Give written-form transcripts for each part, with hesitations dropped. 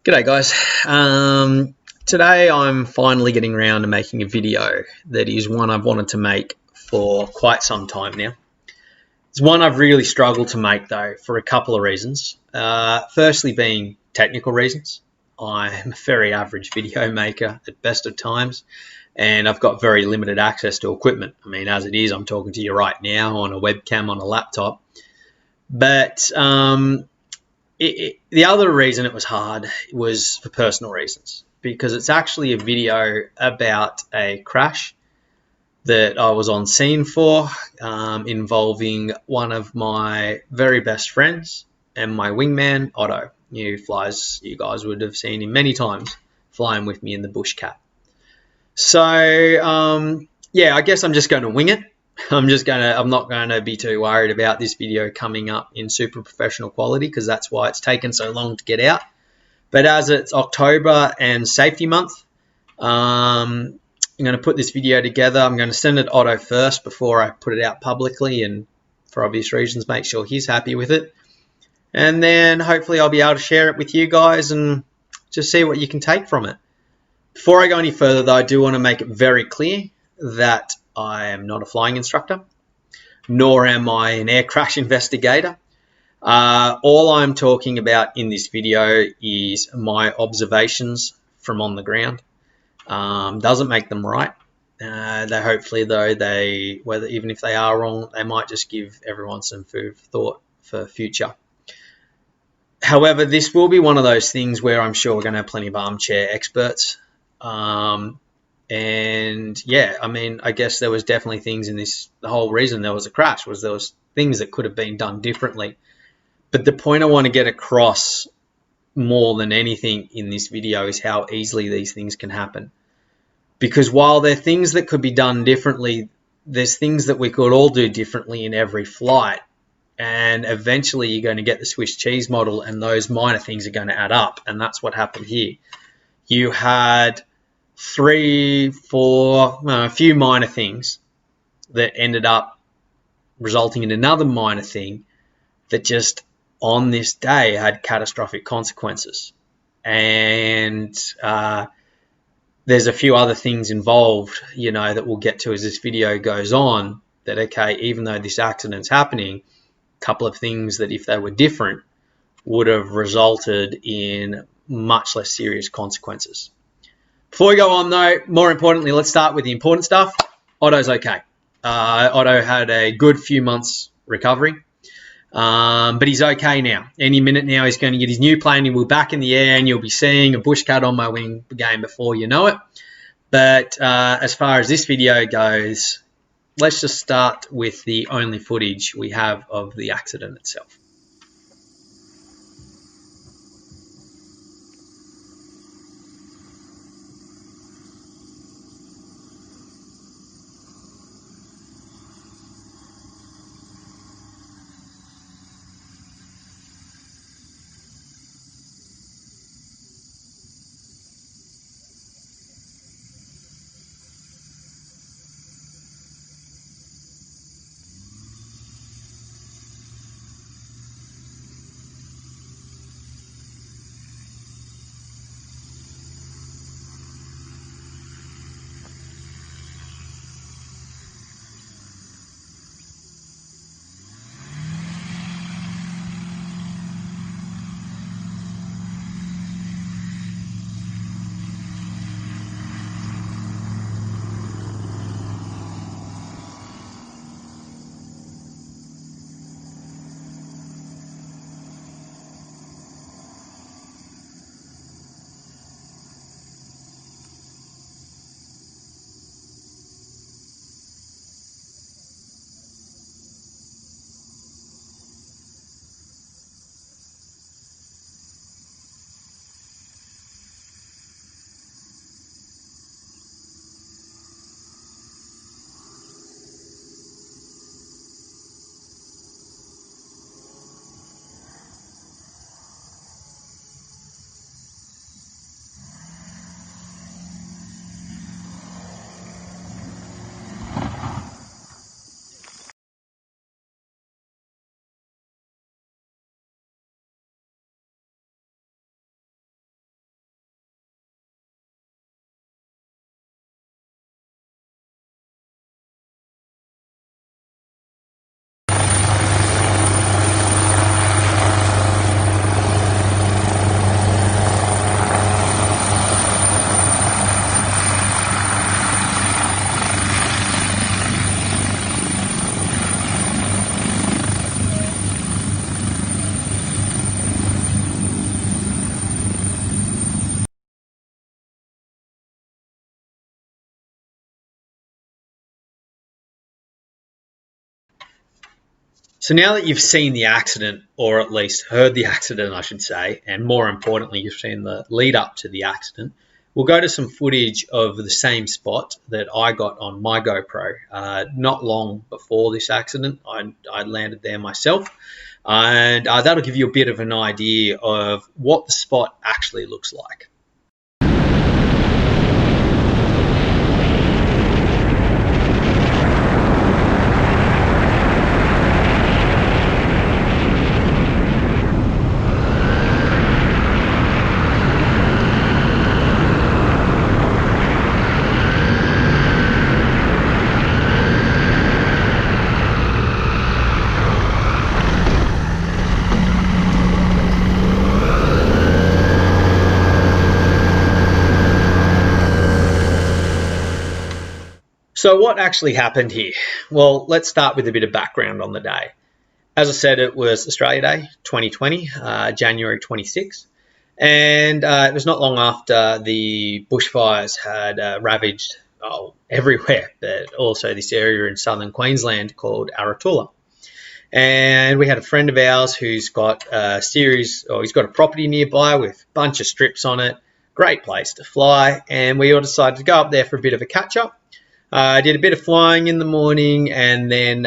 G'day guys. Today I'm finally getting around to making a video that is one I've wanted to make for quite some time now. It's one I've really struggled to make though for a couple of reasons. Firstly being technical reasons. I'm a very average video maker at best of times and I've got very limited access to equipment. I mean, as it is, I'm talking to you right now on a webcam on a laptop. But the other reason it was hard was for personal reasons, because it's actually a video about a crash that I was on scene for, involving one of my very best friends and my wingman, Otto. You guys would have seen him many times flying with me in the Bush Cat. So, yeah, I guess I'm just going to wing it. I'm not going to be too worried about this video coming up in super professional quality because that's why it's taken so long to get out. But as it's October and safety month, I'm going to put this video together. I'm going to send it to Otto first before I put it out publicly, and for obvious reasons, make sure he's happy with it. And then hopefully I'll be able to share it with you guys and just see what you can take from it. Before I go any further, though, I do want to make it very clear that I am not a flying instructor, nor am I an air crash investigator. All I'm talking about in this video is my observations from on the ground. Doesn't make them right. They hopefully, though, even if they are wrong, they might just give everyone some food for thought for future. However, this will be one of those things where I'm sure we're going to have plenty of armchair experts. And yeah, I mean, I guess there was definitely things in this. The whole reason there was a crash was there was things that could have been done differently. But the point I want to get across more than anything in this video is how easily these things can happen. Because while there are things that could be done differently, there's things that we could all do differently in every flight. And eventually you're going to get the Swiss cheese model and those minor things are going to add up. And that's what happened here. You had a few minor things that ended up resulting in another minor thing that just on this day had catastrophic consequences. And there's a few other things involved, that we'll get to as this video goes on, that, okay, even though this accident's happening, a couple of things that if they were different would have resulted in much less serious consequences. Before we go on, though, more importantly, let's start with the important stuff. Otto's okay. Otto had a good few months recovery, but he's okay now. Any minute now, he's going to get his new plane. He'll be back in the air, and you'll be seeing a Bush Cat on my wing again before you know it. But as far as this video goes, let's just start with the only footage we have of the accident itself. So now that you've seen the accident, or at least heard the accident, I should say, and more importantly, you've seen the lead up to the accident, we'll go to some footage of the same spot that I got on my GoPro not long before this accident. I landed there myself, and that'll give you a bit of an idea of what the spot actually looks like. So what actually happened here? Well, let's start with a bit of background on the day. As I said, it was Australia Day 2020, January 26th, and it was not long after the bushfires had ravaged everywhere, but also this area in southern Queensland called Arutula. And we had a friend of ours who's got he's got a property nearby with a bunch of strips on it, great place to fly, and we all decided to go up there for a bit of a catch-up. I did a bit of flying in the morning, and then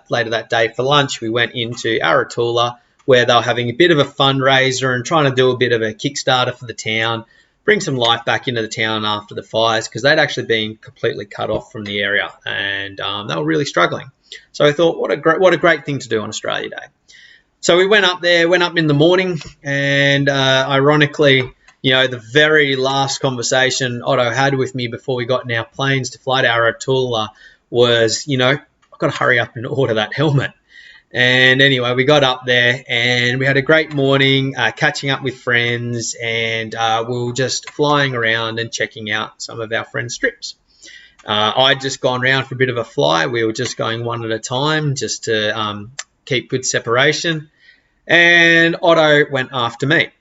later that day for lunch, we went into Arutula, where they were having a bit of a fundraiser and trying to do a bit of a Kickstarter for the town, bring some life back into the town after the fires, because they'd actually been completely cut off from the area, and they were really struggling. So I thought, what a great thing to do on Australia Day. So we went up there, went up in the morning, and ironically, the very last conversation Otto had with me before we got in our planes to fly to Arutula was, I've got to hurry up and order that helmet. And anyway, we got up there and we had a great morning, catching up with friends, and we were just flying around and checking out some of our friends' trips. I'd just gone around for a bit of a fly. We were just going one at a time just to keep good separation. And Otto went after me.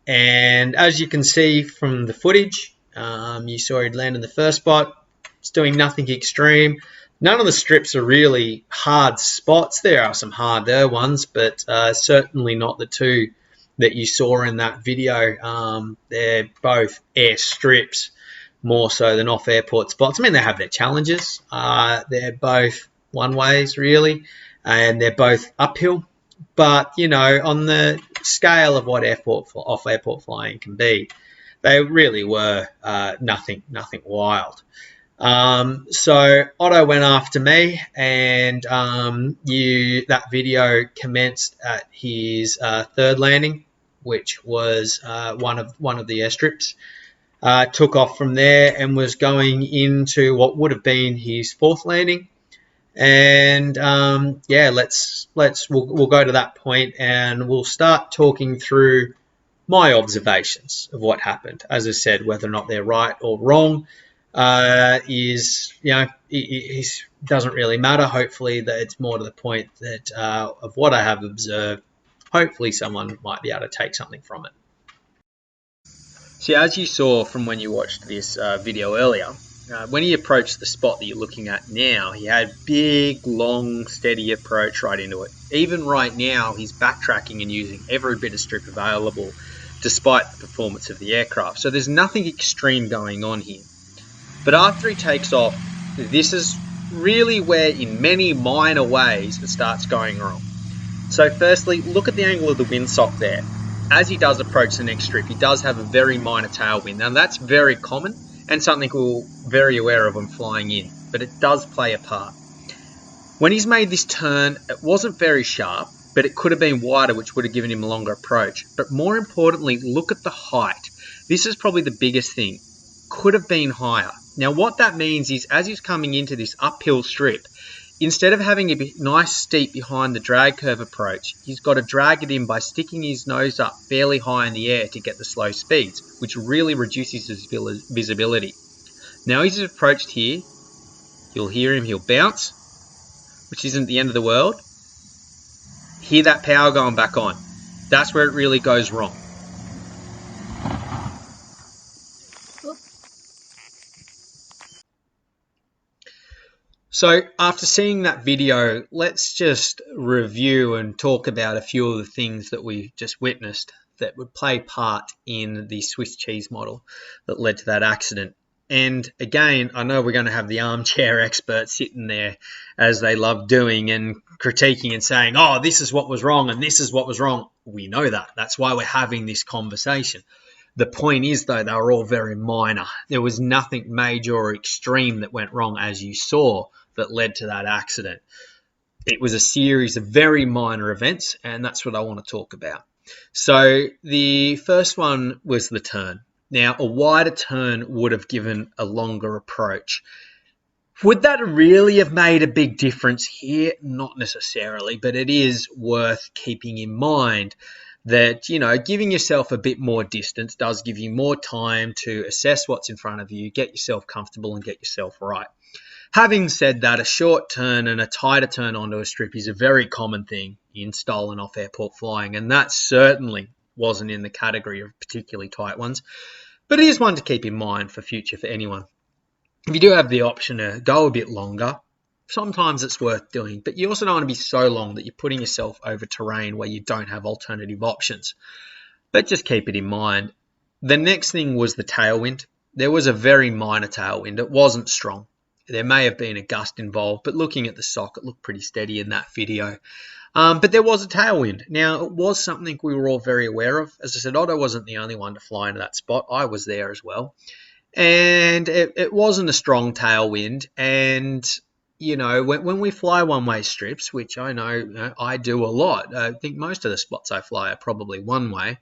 And as you can see from the footage, you saw he'd land in the first spot. It's doing nothing extreme. None of the strips are really hard spots. There are some harder ones, but certainly not the two that you saw in that video. They're both air strips, more so than off-airport spots. I mean, they have their challenges. They're both one-ways, really, and they're both uphill. But, on the scale of what off-airport flying can be, they really were nothing wild. So Otto went after me, and that video commenced at his third landing, which was one of the airstrips. Took off from there and was going into what would have been his fourth landing. And we'll go to that point and we'll start talking through my observations of what happened. As I said, whether or not they're right or wrong it doesn't really matter. Hopefully that it's more to the point that of what I have observed, hopefully someone might be able to take something from it. So as you saw from when you watched this video earlier, when he approached the spot that you're looking at now, he had big, long, steady approach right into it. Even right now, he's backtracking and using every bit of strip available, despite the performance of the aircraft. So there's nothing extreme going on here. But after he takes off, this is really where, in many minor ways, it starts going wrong. So firstly, look at the angle of the windsock there. As he does approach the next strip, he does have a very minor tailwind. Now that's very common and something we're very aware of when flying in, but it does play a part. When he's made this turn, it wasn't very sharp, but it could have been wider, which would have given him a longer approach. But more importantly, look at the height. This is probably the biggest thing. Could have been higher. Now what that means is, as he's coming into this uphill strip, instead of having a nice steep behind the drag curve approach, he's got to drag it in by sticking his nose up fairly high in the air to get the slow speeds, which really reduces his visibility. Now he's approached here, you'll hear him, he'll bounce, which isn't the end of the world. Hear that power going back on. That's where it really goes wrong. So after seeing that video, let's just review and talk about a few of the things that we just witnessed that would play part in the Swiss cheese model that led to that accident. And again, I know we're going to have the armchair experts sitting there, as they love doing, and critiquing and saying, oh, this is what was wrong and this is what was wrong. We know that. That's why we're having this conversation. The point is, though, they were all very minor. There was nothing major or extreme that went wrong, as you saw, that led to that accident. It was a series of very minor events, and that's what I want to talk about. So the first one was the turn. Now, a wider turn would have given a longer approach. Would that really have made a big difference here? Not necessarily, but it is worth keeping in mind that, giving yourself a bit more distance does give you more time to assess what's in front of you, get yourself comfortable and get yourself right. Having said that, a short turn and a tighter turn onto a strip is a very common thing in stolen off airport flying, and that certainly wasn't in the category of particularly tight ones, but it is one to keep in mind for future for anyone. If you do have the option to go a bit longer, sometimes it's worth doing, but you also don't want to be so long that you're putting yourself over terrain where you don't have alternative options. But just keep it in mind. The next thing was the tailwind. There was a very minor tailwind. It wasn't strong. There may have been a gust involved, but looking at the sock, it looked pretty steady in that video. But there was a tailwind. Now, it was something we were all very aware of. As I said, Otto wasn't the only one to fly into that spot. I was there as well. And it wasn't a strong tailwind. And, when we fly one-way strips, which I know I do a lot, I think most of the spots I fly are probably one-way.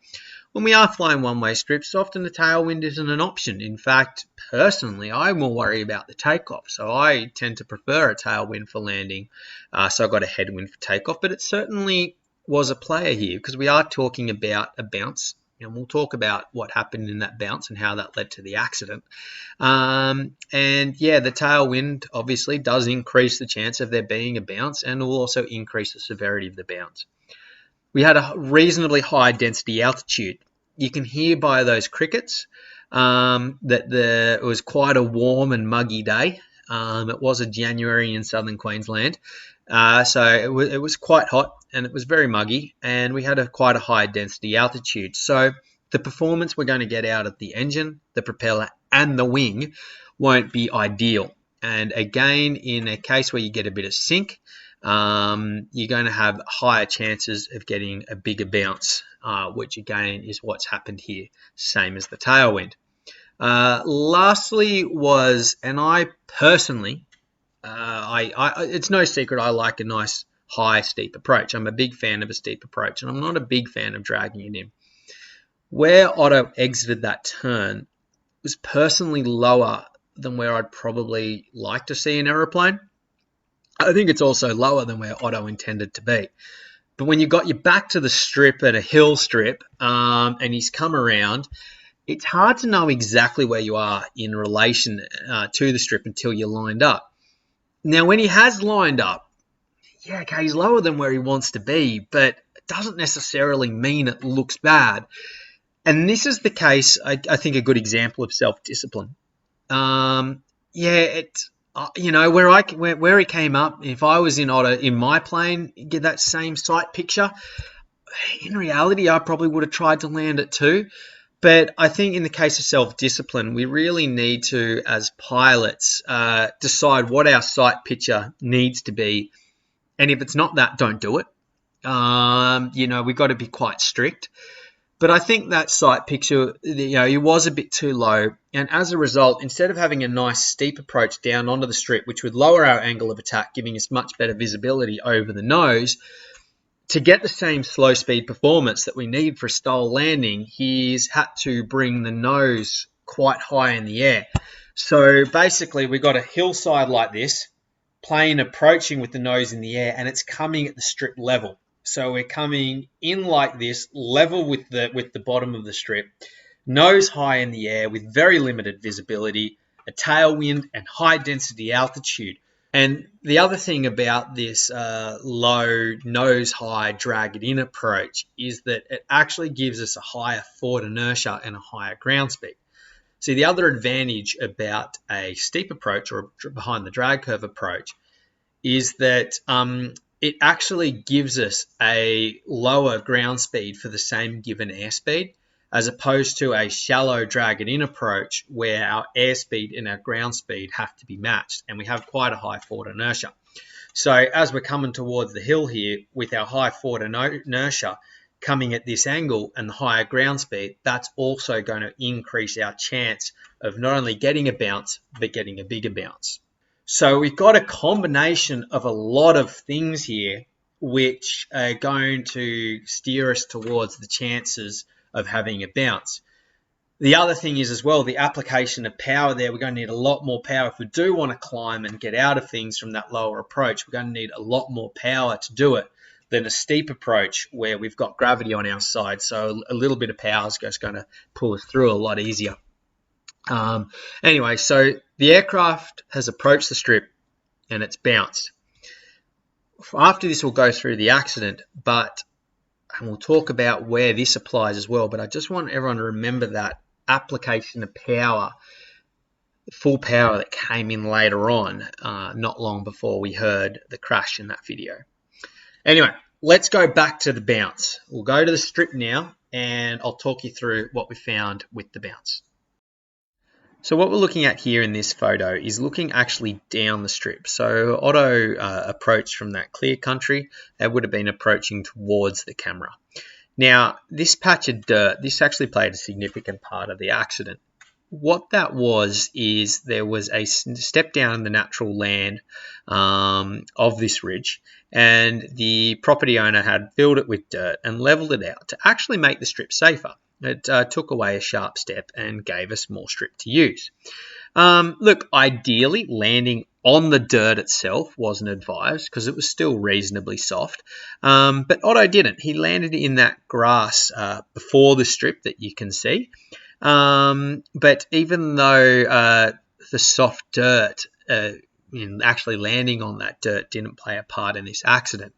When we are flying one-way strips, often the tailwind isn't an option. In fact, personally, I more worry about the takeoff. So I tend to prefer a tailwind for landing. So I got a headwind for takeoff. But it certainly was a player here because we are talking about a bounce. And we'll talk about what happened in that bounce and how that led to the accident. The tailwind obviously does increase the chance of there being a bounce and will also increase the severity of the bounce. We had a reasonably high density altitude. You can hear by those crickets that it was quite a warm and muggy day. It was a January in southern Queensland. So it was quite hot and it was very muggy, and we had quite a high density altitude. So the performance we're going to get out of the engine, the propeller, and the wing won't be ideal. And again, in a case where you get a bit of sink, you're going to have higher chances of getting a bigger bounce, which again is what's happened here, same as the tailwind. Lastly was, and I personally, it's no secret I like a nice high steep approach. I'm a big fan of a steep approach, and I'm not a big fan of dragging it in. Where Otto exited that turn was personally lower than where I'd probably like to see an aeroplane. I think it's also lower than where Otto intended to be. But when you got your back to the strip at a hill strip and he's come around, it's hard to know exactly where you are in relation to the strip until you're lined up. Now, when he has lined up, he's lower than where he wants to be, but it doesn't necessarily mean it looks bad. And this is the case, I think, a good example of self-discipline. Where he came up, if I was in Otto in my plane, get that same sight picture, in reality, I probably would have tried to land it too. But I think in the case of self-discipline, we really need to, as pilots, decide what our sight picture needs to be. And if it's not that, don't do it. We've got to be quite strict. But I think that sight picture, it was a bit too low. And as a result, instead of having a nice steep approach down onto the strip, which would lower our angle of attack, giving us much better visibility over the nose, to get the same slow speed performance that we need for a stall landing, he's had to bring the nose quite high in the air. So basically, we've got a hillside like this, plane approaching with the nose in the air, and it's coming at the strip level. So we're coming in like this, level with the bottom of the strip, nose high in the air with very limited visibility, a tailwind, and high density altitude. And the other thing about this low nose high drag it in approach is that it actually gives us a higher forward inertia and a higher ground speed. See, the other advantage about a steep approach or behind the drag curve approach is that it actually gives us a lower ground speed for the same given airspeed, as opposed to a shallow drag it in approach where our airspeed and our ground speed have to be matched, and we have quite a high forward inertia. So as we're coming towards the hill here with our high forward inertia coming at this angle and the higher ground speed, that's also going to increase our chance of not only getting a bounce, but getting a bigger bounce. So we've got a combination of a lot of things here which are going to steer us towards the chances of having a bounce. The other thing is as well, the application of power there. We're going to need a lot more power. If we do want to climb and get out of things from that lower approach, we're going to need a lot more power to do it than a steep approach where we've got gravity on our side. So a little bit of power is just going to pull us through a lot easier. Anyway, so the aircraft has approached the strip and it's bounced. After this, we'll go through the accident, and we'll talk about where this applies as well. But I just want everyone to remember that application of power, full power that came in later on, not long before we heard the crash in that video. Anyway, let's go back to the bounce. We'll go to the strip now, and I'll talk you through what we found with the bounce. So what we're looking at here in this photo is looking actually down the strip. So Otto approached from that clear country. They would have been approaching towards the camera. Now, this patch of dirt, this actually played a significant part of the accident. What that was is there was a step down in the natural land of this ridge, and the property owner had filled it with dirt and leveled it out to actually make the strip safer. It took away a sharp step and gave us more strip to use. Look, ideally, landing on the dirt itself wasn't advised because it was still reasonably soft. But Otto didn't. He landed in that grass before the strip that you can see. But even though the soft dirt, actually landing on that dirt didn't play a part in this accident,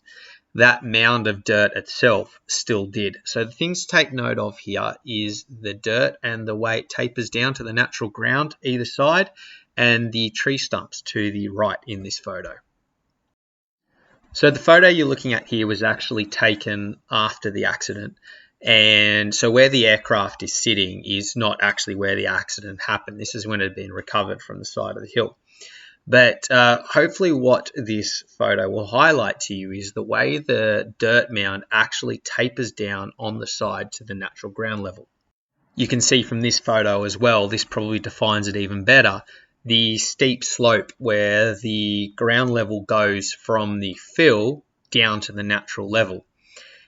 that mound of dirt itself still did. So the things to take note of here is the dirt and the way it tapers down to the natural ground either side, and the tree stumps to the right in this photo. So the photo you're looking at here was actually taken after the accident. And so where the aircraft is sitting is not actually where the accident happened. This is when it had been recovered from the side of the hill. But hopefully what this photo will highlight to you is the way the dirt mound actually tapers down on the side to the natural ground level. You can see from this photo as well, this probably defines it even better, the steep slope where the ground level goes from the fill down to the natural level.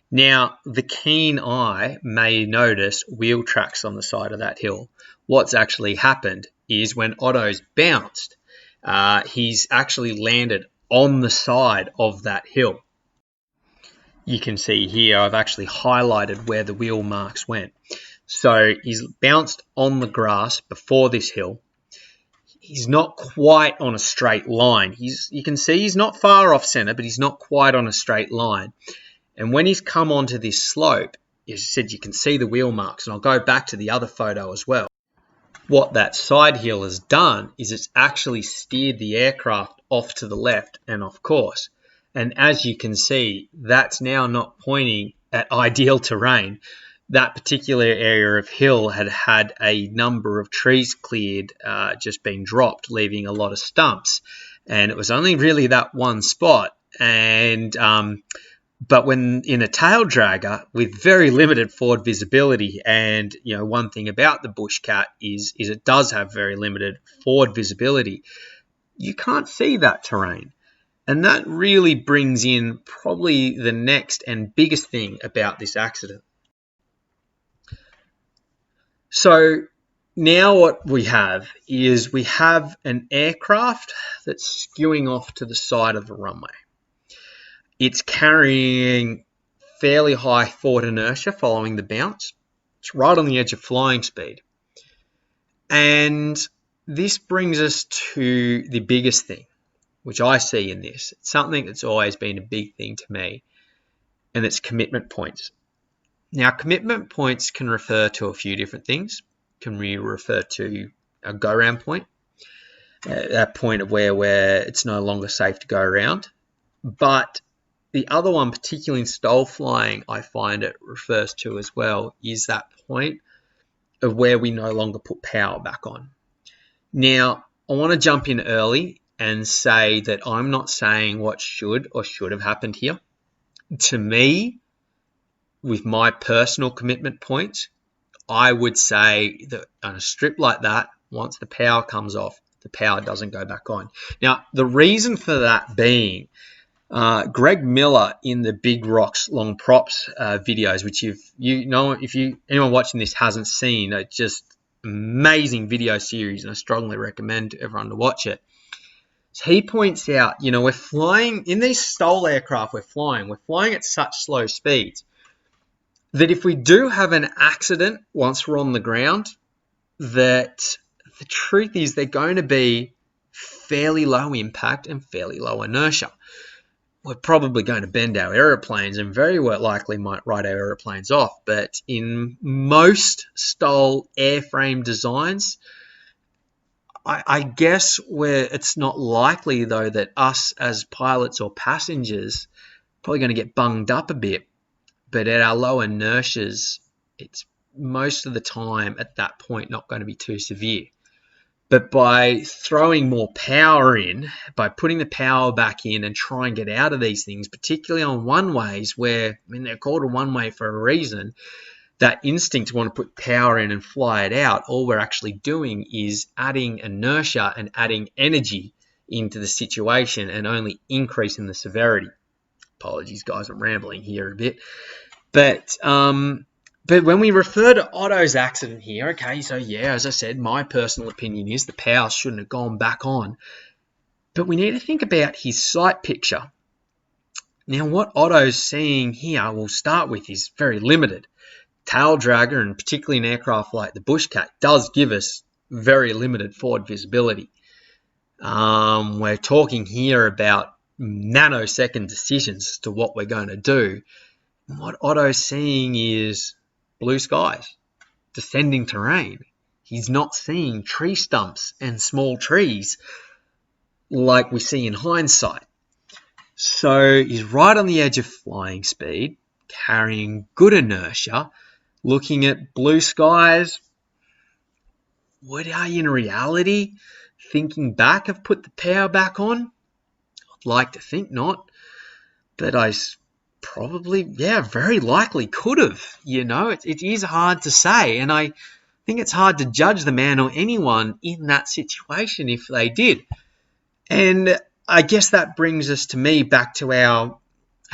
Now, the keen eye may notice wheel tracks on the side of that hill. What's actually happened is when Otto's bounced, he's actually landed on the side of that hill. You can see here I've actually highlighted where the wheel marks went. So he's bounced on the grass before this hill. He's not quite on a straight line. You can see he's not far off center, but he's not quite on a straight line. And when he's come onto this slope, as I said, you can see the wheel marks, and I'll go back to the other photo as well. What that side hill has done is it's actually steered the aircraft off to the left and off course. And as you can see, that's now not pointing at ideal terrain. That particular area of hill had had a number of trees cleared, just being dropped, leaving a lot of stumps. And it was only really that one spot. And but when in a tail dragger with very limited forward visibility, and one thing about the Bushcat is it does have very limited forward visibility, you can't see that terrain. And that really brings in probably the next and biggest thing about this accident. So now what we have is we have an aircraft that's skewing off to the side of the runway. It's carrying fairly high forward inertia following the bounce. It's right on the edge of flying speed. And this brings us to the biggest thing, which I see in this. It's something that's always been a big thing to me, and it's commitment points. Now, commitment points can refer to a few different things. Can we refer to a go-round point? at that point of where it's no longer safe to go around. But the other one, particularly in stall flying, I find it refers to as well, is that point of where we no longer put power back on. Now, I want to jump in early and say that I'm not saying what should or should have happened here. To me, with my personal commitment points, I would say that on a strip like that, once the power comes off, the power doesn't go back on. Now, the reason for that being, Greg Miller in the Big Rocks Long Props videos, which if anyone watching this hasn't seen, it's just amazing video series, and I strongly recommend everyone to watch it. So he points out, we're flying in these STOL aircraft. We're flying at such slow speeds that if we do have an accident once we're on the ground, that the truth is they're going to be fairly low impact and fairly low inertia. We're probably going to bend our aeroplanes and very well likely might write our aeroplanes off. But in most STOL airframe designs, I guess where it's not likely, though, that us as pilots or passengers probably going to get bunged up a bit. But at our low inertias, it's most of the time at that point not going to be too severe. But by throwing more power in, by putting the power back in and try and get out of these things, particularly on one-ways where, they're called a one-way for a reason, that instinct to want to put power in and fly it out, all we're actually doing is adding inertia and adding energy into the situation and only increasing the severity. Apologies, guys, I'm rambling here a bit. But when we refer to Otto's accident here, okay, so yeah, as I said, my personal opinion is the power shouldn't have gone back on. But we need to think about his sight picture. Now, what Otto's seeing here, we'll start with, is very limited. Tail dragger, and particularly an aircraft like the Bushcat, does give us very limited forward visibility. We're talking here about nanosecond decisions as to what we're going to do. And what Otto's seeing is blue skies, descending terrain. He's not seeing tree stumps and small trees like we see in hindsight. So he's right on the edge of flying speed, carrying good inertia, looking at blue skies. Would I, in reality, thinking back, have put the power back on? I'd like to think not, but I probably, very likely could have. It is hard to say, and I think it's hard to judge the man or anyone in that situation if they did. And I guess that brings us, to me, back to our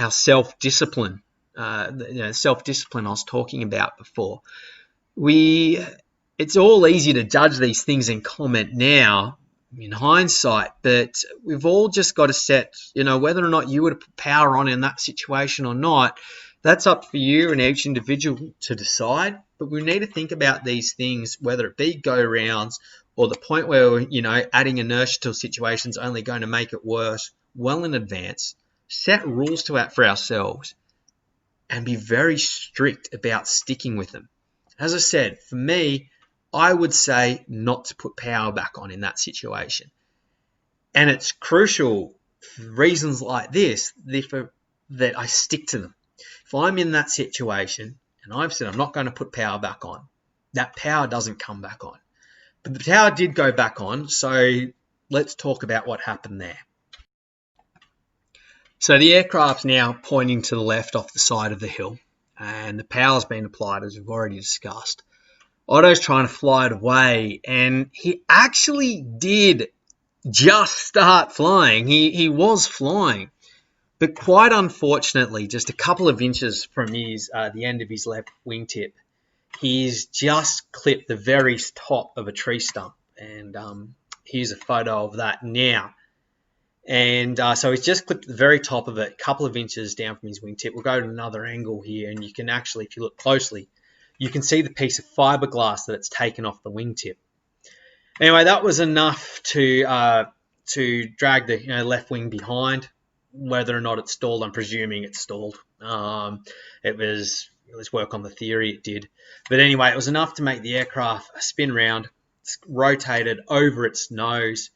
self-discipline. Self-discipline I was talking about before. It's all easy to judge these things and comment now in hindsight, but we've all just got to set, whether or not you would put power on in that situation or not, that's up for you and each individual to decide. But we need to think about these things, whether it be go rounds or the point where, adding inertia to a situation is only going to make it worse, well in advance. Set rules for ourselves and be very strict about sticking with them. As I said, for me, I would say not to put power back on in that situation. And it's crucial for reasons like this that I stick to them. If I'm in that situation and I've said I'm not going to put power back on, that power doesn't come back on. But the power did go back on, so let's talk about what happened there. So the aircraft's now pointing to the left off the side of the hill, and the power's been applied, as we've already discussed. Otto's trying to fly it away, and he actually did just start flying. He was flying, but quite unfortunately, just a couple of inches from the end of his left wingtip, he's just clipped the very top of a tree stump, and here's a photo of that now. And so he's just clipped the very top of it, a couple of inches down from his wingtip. We'll go to another angle here, and you can actually, if you look closely, you can see the piece of fiberglass that it's taken off the wingtip. Anyway, that was enough to drag the left wing behind. Whether or not it stalled, I'm presuming it stalled. Let's work on the theory it did. But anyway, it was enough to make the aircraft spin round, rotated over its nose,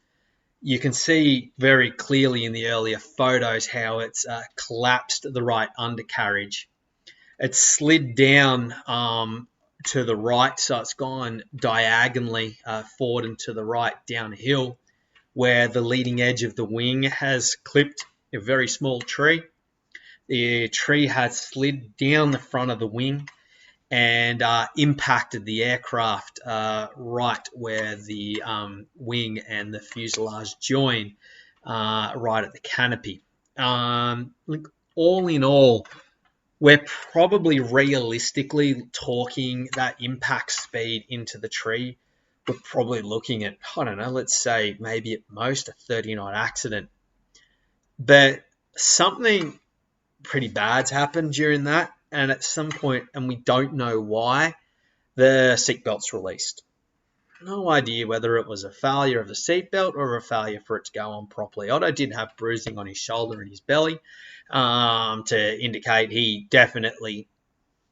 You can see very clearly in the earlier photos how it's collapsed the right undercarriage. It's slid down to the right, so it's gone diagonally forward and to the right downhill, where the leading edge of the wing has clipped a very small tree. The tree has slid down the front of the wing and impacted the aircraft right where the wing and the fuselage join, right at the canopy. Look, all in all, we're probably realistically talking that impact speed into the tree. We're probably looking at, I don't know, let's say maybe at most a 30-knot accident. But something pretty bad's happened during that, and at some point, and we don't know why, the seatbelt's released. No idea whether it was a failure of the seatbelt or a failure for it to go on properly. Otto did have bruising on his shoulder and his belly to indicate he definitely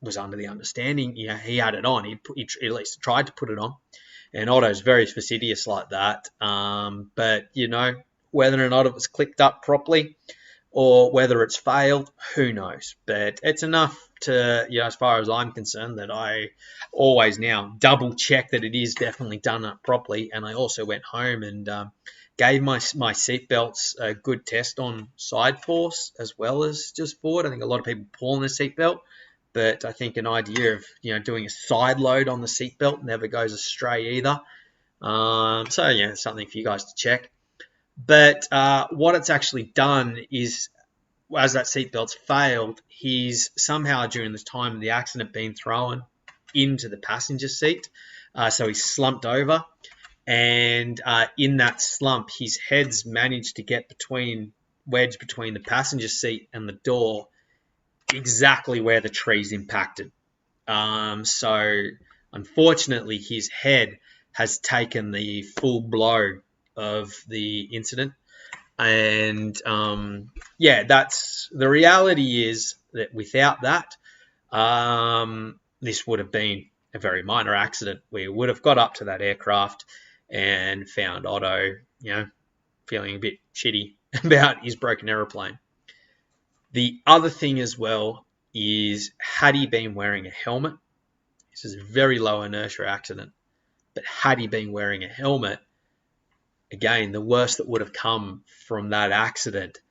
was under the understanding, he had it on. He at least tried to put it on. And Otto's very fastidious like that. But, whether or not it was clicked up properly or whether it's failed, who knows? But it's enough to, as far as I'm concerned, that I always now double check that it is definitely done up properly. And I also went home and gave my seatbelts a good test on side force as well as just forward. I think a lot of people pull on the seatbelt, but I think an idea of doing a side load on the seatbelt never goes astray either. So it's something for you guys to check. But what it's actually done is, as that seatbelt's failed, he's somehow during the time of the accident been thrown into the passenger seat. So he's slumped over, and in that slump, his head's managed to get wedged between the passenger seat and the door, exactly where the tree's impacted. So unfortunately, his head has taken the full blow of the incident. And that's the reality, is that without that, this would have been a very minor accident. We would have got up to that aircraft and found Otto, feeling a bit shitty about his broken aeroplane. The other thing as well is, had he been wearing a helmet, this is a very low inertia accident, but had he been wearing a helmet, again, the worst that would have come from that accident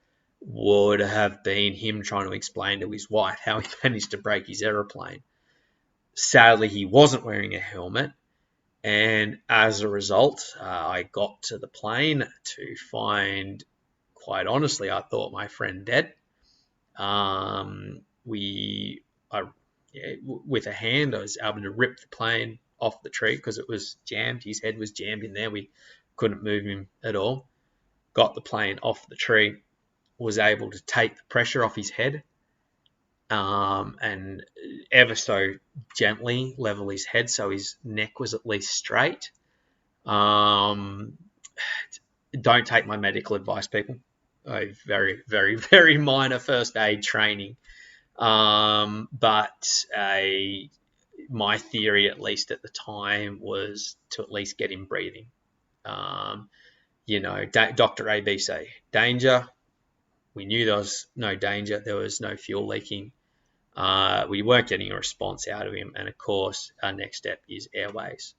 would have been him trying to explain to his wife how he managed to break his aeroplane. Sadly, he wasn't wearing a helmet, and as a result, I got to the plane to find, quite honestly, I thought my friend dead. With a hand, I was able to rip the plane off the tree because it was jammed. His head was jammed in there. We couldn't move him at all. Got the plane off the tree, was able to take the pressure off his head, and ever so gently level his head so his neck was at least straight. Don't take my medical advice, people. A very, very, very minor first aid training. But my theory, at least at the time, was to at least get him breathing. Dr. ABC, danger. We knew there was no danger. There was no fuel leaking. We weren't getting a response out of him. And, of course, our next step is airways.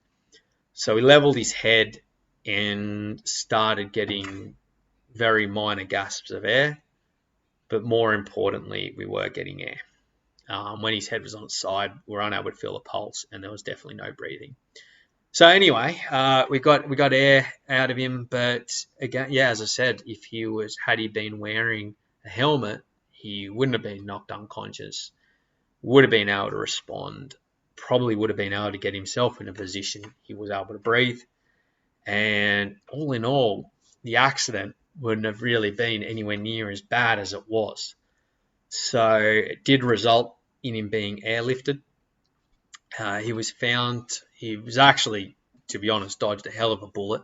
So we leveled his head and started getting very minor gasps of air. But more importantly, we were getting air. When his head was on its side, we were unable to feel a pulse, and there was definitely no breathing. So anyway, we got air out of him, but again, as I said, had he been wearing a helmet, he wouldn't have been knocked unconscious, would have been able to respond, probably would have been able to get himself in a position he was able to breathe, and all in all, the accident wouldn't have really been anywhere near as bad as it was. So it did result in him being airlifted. He was actually, to be honest, dodged a hell of a bullet.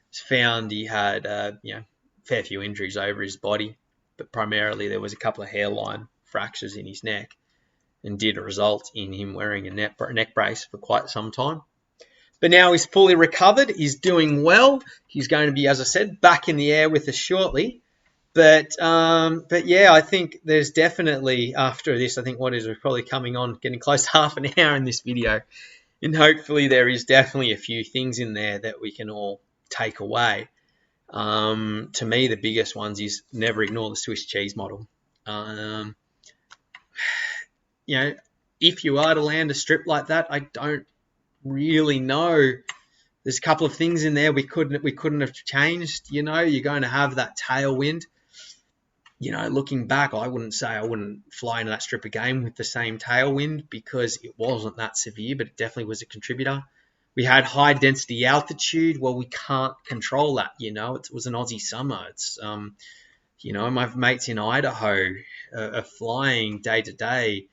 It's found he had a fair few injuries over his body, but primarily there was a couple of hairline fractures in his neck, and did result in him wearing a neck brace for quite some time. But now he's fully recovered. He's doing well. He's going to be, as I said, back in the air with us shortly. But yeah, I think there's definitely, after this, I think we're probably coming on, getting close to half an hour in this video. And hopefully there is definitely a few things in there that we can all take away. To me, the biggest ones is never ignore the Swiss cheese model. You know, if you are to land a strip like that, I don't really know. There's a couple of things in there we couldn't have changed. You know, you're going to have that tailwind. You know, looking back, I wouldn't say I wouldn't fly into that strip again with the same tailwind because it wasn't that severe, but it definitely was a contributor. We had high density altitude. Well, we can't control that. You know, it was an Aussie summer. It's you know, my mates in Idaho are flying day to day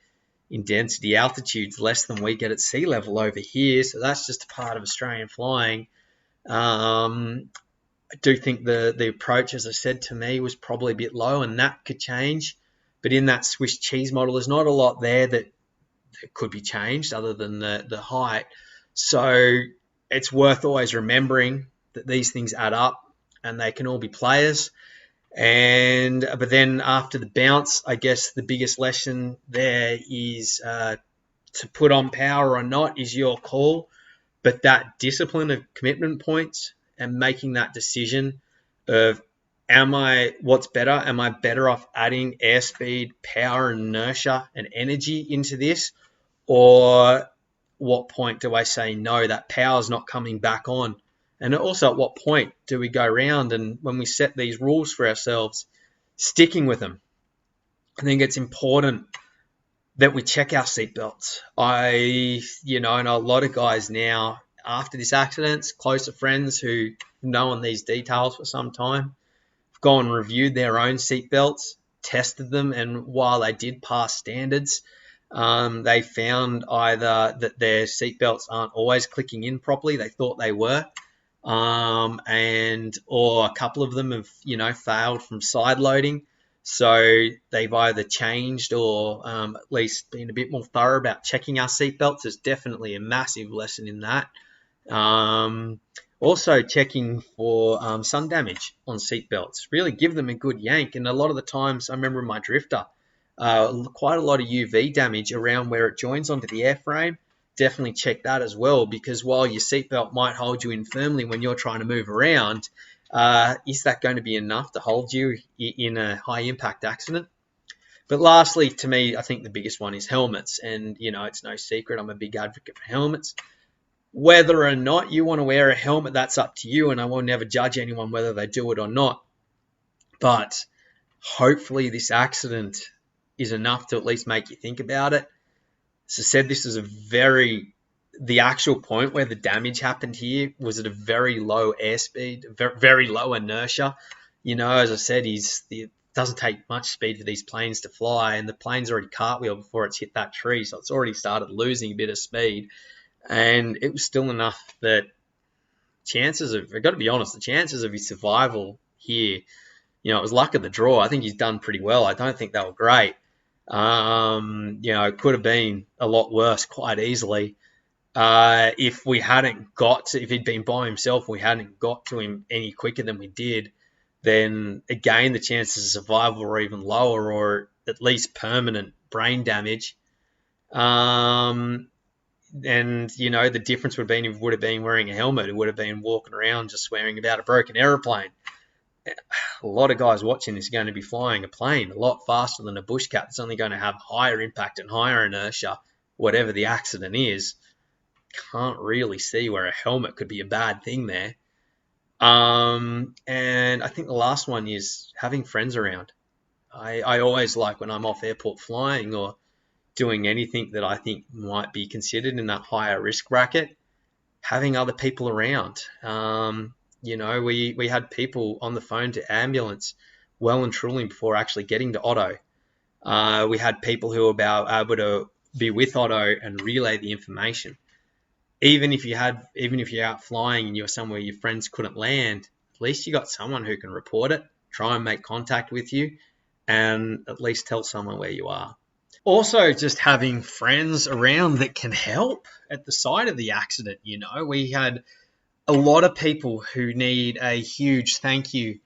in density altitudes less than we get at sea level over here. So that's just a part of Australian flying. I do think the approach, as I said, to me was probably a bit low, and that could change. But in that Swiss cheese model, there's not a lot there that could be changed other than the height. So it's worth always remembering that these things add up and they can all be players. But then after the bounce, I guess the biggest lesson there is to put on power or not is your call. But that discipline of commitment points and making that decision of what's better? Am I better off adding airspeed, power, inertia, and energy into this? Or what point do I say, no, that power's not coming back on? And also at what point do we go around and when we set these rules for ourselves, sticking with them? I think it's important that we check our seatbelts. I know a lot of guys now after this accident, closer friends who have known these details for some time, have gone and reviewed their own seatbelts, tested them, and while they did pass standards, they found either that their seatbelts aren't always clicking in properly. They thought they were. Or a couple of them have, failed from side loading. So they've either changed or at least been a bit more thorough about checking our seatbelts. There's definitely a massive lesson in that. Also checking for sun damage on seatbelts. Really give them a good yank. And a lot of the times, I remember in my Drifter, quite a lot of UV damage around where it joins onto the airframe. Definitely check that as well, because while your seatbelt might hold you in firmly when you're trying to move around, is that going to be enough to hold you in a high impact accident? But lastly, to me, I think the biggest one is helmets. And, it's no secret, I'm a big advocate for helmets. Whether or not you want to wear a helmet, that's up to you, and I will never judge anyone whether they do it or not. But hopefully this accident is enough to at least make you think about it. As I said, this is the actual point where the damage happened here was at a very low airspeed, very low inertia. As I said, it doesn't take much speed for these planes to fly, and the plane's already cartwheeled before it's hit that tree, so it's already started losing a bit of speed. And it was still enough that I've got to be honest, the chances of his survival here, it was luck of the draw. I think he's done pretty well. I don't think they were great. It could have been a lot worse quite easily. If he'd been by himself, we hadn't got to him any quicker than we did, then again, the chances of survival were even lower, or at least permanent brain damage. And, the difference would have been wearing a helmet. It would have been walking around just swearing about a broken aeroplane. A lot of guys watching this are going to be flying a plane a lot faster than a bush cat. It's only going to have higher impact and higher inertia, whatever the accident is. Can't really see where a helmet could be a bad thing there. And I think the last one is having friends around. I always like when I'm off airport flying or doing anything that I think might be considered in that higher risk bracket, having other people around. We had people on the phone to ambulance well and truly before actually getting to Otto. We had people who were able to be with Otto and relay the information. Even if you're out flying and you're somewhere your friends couldn't land, at least you got someone who can report it, try and make contact with you, and at least tell someone where you are. Also, just having friends around that can help at the site of the accident. We had a lot of people who need a huge thank you,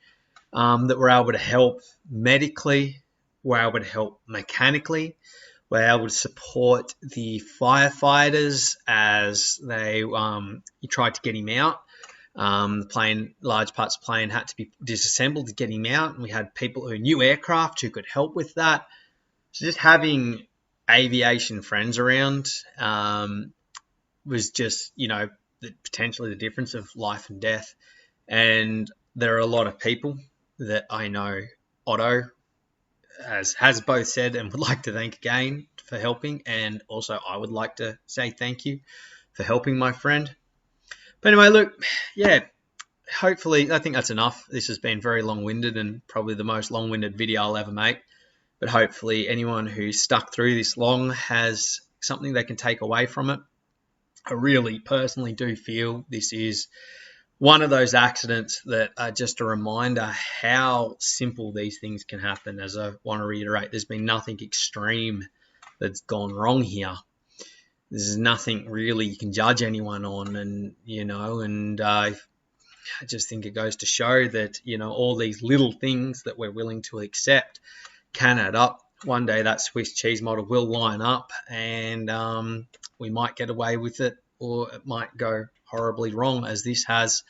that were able to help medically, were able to help mechanically, were able to support the firefighters as they tried to get him out. The plane, large parts of the plane had to be disassembled to get him out, and we had people who knew aircraft who could help with that. So just having aviation friends around was just, potentially the difference of life and death. And there are a lot of people that I know Otto has both said and would like to thank again for helping, and also I would like to say thank you for helping my friend. But anyway, look, yeah, hopefully, I think that's enough. This has been very long-winded and probably the most long-winded video I'll ever make. But hopefully anyone who's stuck through this long has something they can take away from it. I really personally do feel this is one of those accidents that are just a reminder how simple these things can happen. As I want to reiterate, there's been nothing extreme that's gone wrong here. There's nothing really you can judge anyone on, and I just think it goes to show that, all these little things that we're willing to accept can add up. One day that Swiss cheese model will line up, and we might get away with it, or it might go horribly wrong, as this has.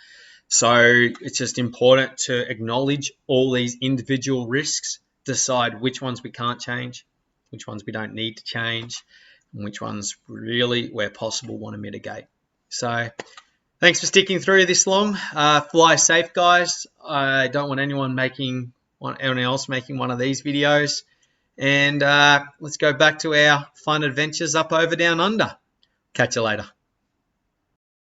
So it's just important to acknowledge all these individual risks, decide which ones we can't change, which ones we don't need to change, and which ones really, where possible, want to mitigate. So thanks for sticking through this long. Fly safe, guys. I don't want anyone else making one of these videos. And let's go back to our fun adventures up over down under. Catch you later.